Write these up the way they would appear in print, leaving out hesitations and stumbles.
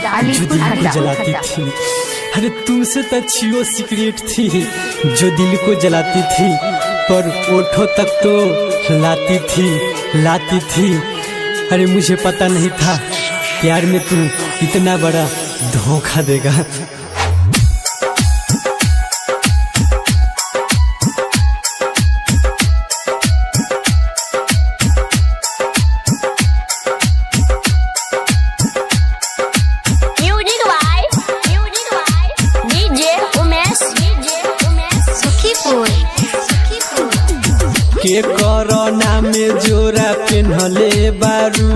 जो दिल को जलाती थी। अरे तुमसे तो अच्छी वो सिगरेट थी जो दिल को जलाती थी, पर ओठों तक तो लाती थी। अरे मुझे पता नहीं था प्यार में तू इतना बड़ा धोखा देगा। के कोरोना में जोरा पेन्हले बारू,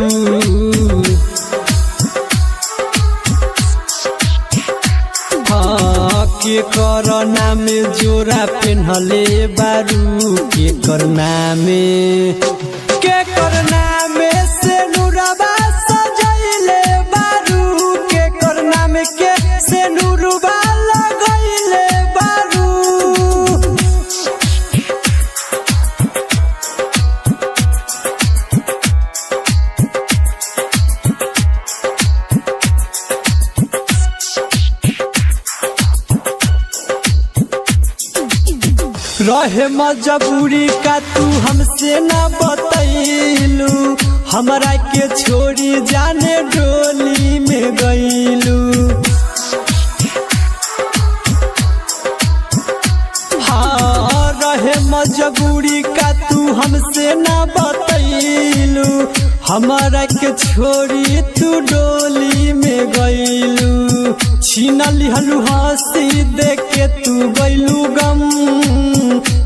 हाँ के कोरोना में जोरा पेन्हले बारू। के करना में से नूरबा सजैले बारू। के करना में के से नूरबा लगैले बारू। रहे मजबूरी का तू हमसे ना बतैलू, हमरा के छोड़ी जाने डोली में गईलू। हाँ रहे मजबूरी का तू हमसे ना बतैलू, हमरा के छोड़ी तू डोली में गईलू। छीन लिहलू हंसी देख के तू गईलू गम,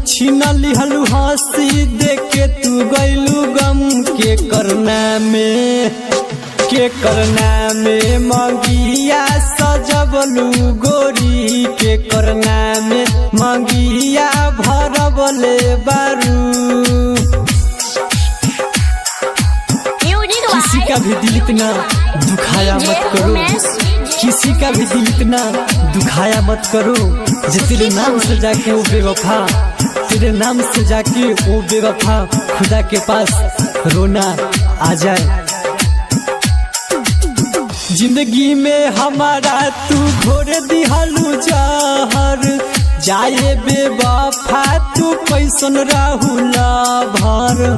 छीन लिहलू हंसी देख के तू गईलू गम। के करना में मंगिया सजबलू गोरी। के करना में मंगिया भरबले बारू। किसी का भी दिल इतना दुखाया मत करो, किसी का भी दिल इतना दुखाया मत करो। जो तेरे नाम से जाके वो बेवफा, तेरे नाम से जाके वो बेवफा खुदा के पास रोना आ जाए। जिंदगी में हमारा तू घोर दिहलू जहर, जाए बेवफा तू कैसन राहुला भर।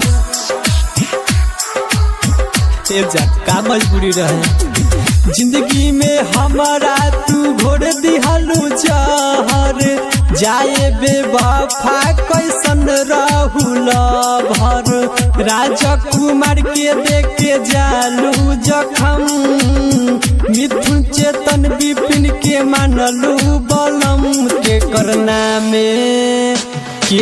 का मजबूरी रहे जिंदगी में हमारा तू घोर दिहलू जहर, जाए बेवफा कैसन राहुल भर। राजकुमार के देख के जालू जखम, मिथुन चेतन विपिन के मानलू बलम। के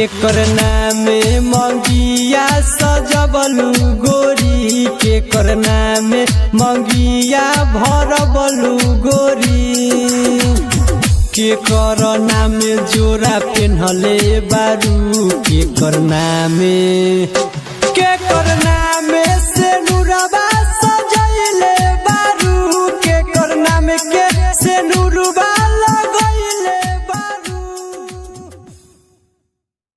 करना में मंगिया सजबलू गोरी। के करना में मंगिया भरबलू गोरी। के करना में जोरा पेन्हले बारू। के करना में